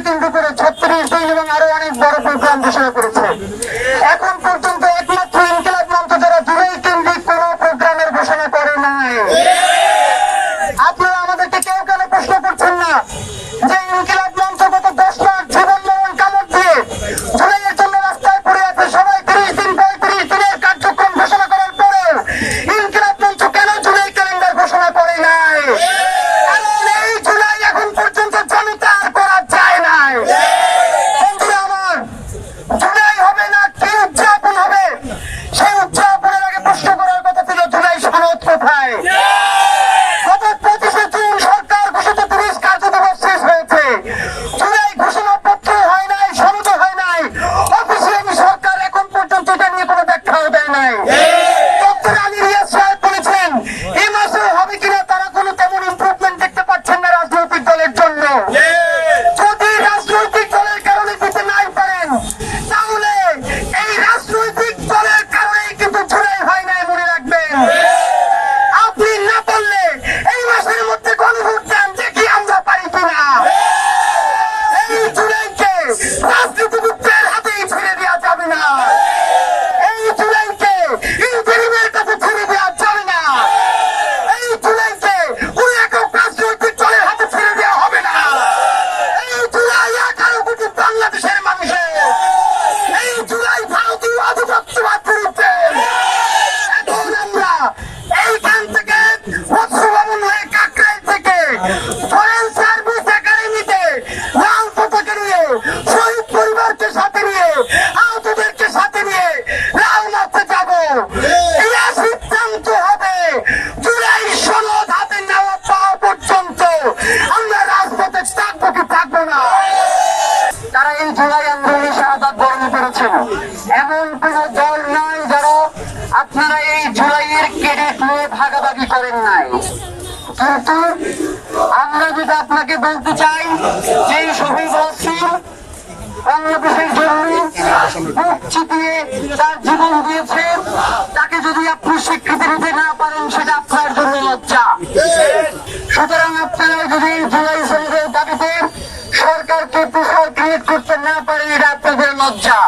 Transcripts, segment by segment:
কেন্দ্র করে 36 দিন এবং আরো অনেক বড় প্রোগ্রাম ঘোষণা করেছে। এখন পর্যন্ত একমাত্র ইনকিলাব মঞ্চ যারা জুলাই কেন্দ্রিক কোন প্রোগ্রামের ঘোষণা করে নাই। আপনারা আমাদেরকে কেউ কেন প্রশ্ন করছেন না যে ইনকিলাব মঞ্চ গত 10 লাখ জীবন মরণ কামড় দিয়ে জুলাইয়ের জন্য রাস্তায় পড়ে আছে, সবাই 30 দিন 35 দিনের কার্যক্রম ঘোষণা করার পরেও ইনকিলাব মঞ্চ কেন জুলাই ক্যালেন্ডার ঘোষণা করে নাই? কারণ এই জুলাই এখন পর্যন্ত জনতা আর করা যায় নাই। বন্ধুরা আমার, জুলাই হবে না কি উদযাপন হবে? সেই উদযাপনের আগে প্রশ্ন করার কথা ছিল জুলাই সনদ কোথায়? গত 25শে জুন সরকার ঘোষিত 30 কার্যদিবস শেষ হয়েছে, জুলাই ঘোষণাপত্র হয় নাই, সনদ হয় নাই, অফিসিয়ালি সরকার এখন পর্যন্ত এটা নিয়ে কোনো ব্যাখ্যাও দেয় নাই। ডক্টর আলী রিয়াজ সাহেব বলেছেন এই মাসে হবে কিনা তারা কোনো তেমন ইমপ্রুভমেন্ট দেখতে পাচ্ছেন না রাজনৈতিক দলের জন্য। যদি রাজনৈতিক দলের কারণে দিতে নাই পারেন, তাহলে এই রাজনৈতিক দলের কারণেই কিন্তু জুলাই হয় নাই, মনে রাখবেন। আপনি না পারলে এই মাসের মধ্যে গণভোট দেন, দেখি আমরা পারি কিনা। এই জুলাইকে রাজনীতিবিদদের হাতেই ছেড়ে দেওয়া যাবে না। এই জুলাইকে ইন্টারিমের কাছে ছেড়ে দেওয়া যাবে না। এই জুলাইকে কোন একক রাজনৈতিক দলের হাতে ছেড়ে দেওয়া হবে না। এই জুলাই 11 কোটি বাংলাদেশের মানুষের, এই জুলাই ভারতীয় আধিপত্যবাদ বিরুদ্ধে। এখন আমরা এইখান থেকে মৎস্যভবন হয়ে কাকরাইল থেকে ফরেন সার্ভিস একাডেমিতে লাল পতাকা নিয়ে শহীদ পরিবারকে সাথে নিয়ে আহতদেরকে সাথে নিয়ে লাল মারতে যাব। এটা সিদ্ধান্ত হবে জুলাই সনদ হাতে নেওয়া পাওয়া পর্যন্ত আমরা রাজপথে থাকবো কি থাকবো না। তারা এই জুলাই আন্দোলনে শাহাদাত বরণ করেছেন, এমন কোন দল নাই যারা আপনারা এই জুলাইয়ের ক্রেডিট নিয়ে ভাগাভাগি করেন নাই। কিন্তু আমরা যদি আপনাকে বলতে চাই যে শহীদ রাসূল বাংলাদেশের জন্য বুক চিতিয়ে তার জীবন দিয়েছে, তাকে যদি আপনি স্বীকৃতি দিতে না পারেন সেটা আপনার জন্য লজ্জা। সুতরাং আপনারা যদি জুলাই সনদের দাবিতে সরকারকে প্রেসার ক্রিয়েট করতে না পারেন, এটা আপনাদের লজ্জা।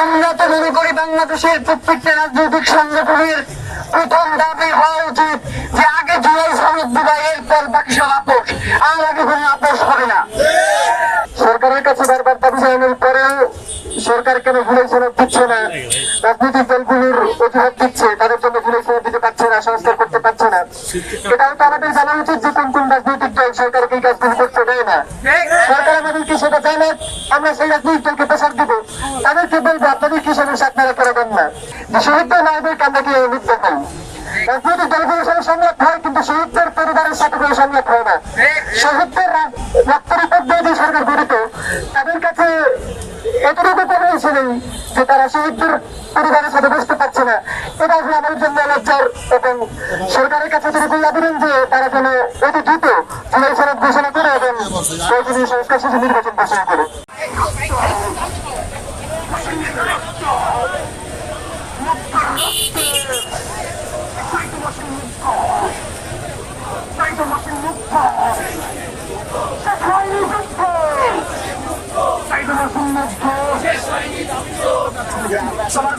আমরা তো মনে করি বাংলাদেশের প্রত্যেকটা রাজনৈতিক সংগঠনের প্রথম দাবি হওয়া উচিত যে আগে জুলাই সনদ দিবা, এরপর বাকি সব আপোষ। আর আগে কোনো আপোষ হবে না। সরকারের কাছে বারবার দাবি জানানোর পরেও সরকার কেন জুলাই সনদ দিচ্ছে না? রাজনৈতিক দলগুলোর অজুহাত দিচ্ছে, তাদের জন্য জুলাই সনদ দিতে পারছে না, সংস্কার করতে পারছে না। এটাও তো আমাদের জানা উচিত যে কোন কোন রাজনৈতিক দল সরকারকে এই কাজগুলো করতে দেয় না। সরকার আমাদেরকে সেটা চায় না, আমরা সেই রাজনৈতিক দলকে প্রেসার দিব, তাদেরকে বলবো আপনাদের কি সমস্যা, আপনারা করে দেন না। শহীদদের নায়কদেরকে আমরা কি লিপ্ত হই? রাজনৈতিক দলগুলোর সাথে সংলাপ হয়, কিন্তু শহীদদের পরিবারের সাথে কোনো সংলাপ হয় না। শহীদদের রক্তের উপর দিয়ে যে সরকার গঠিত, তাদের কাছে এতটুকু পেয়েছিলেন যে তারা শহীদদের পরিবারের সাথে বসতে পারছে না। এটা আসলে আমাদের জন্য লজ্জার, এবং সরকারের কাছে এতটুকু আবেদন যে তারা যেন অতি দ্রুত জুলাই সনদ ঘোষণা করে এবং প্রয়োজনীয় সংস্কার শেষে নির্বাচন ঘোষণা করে। সবার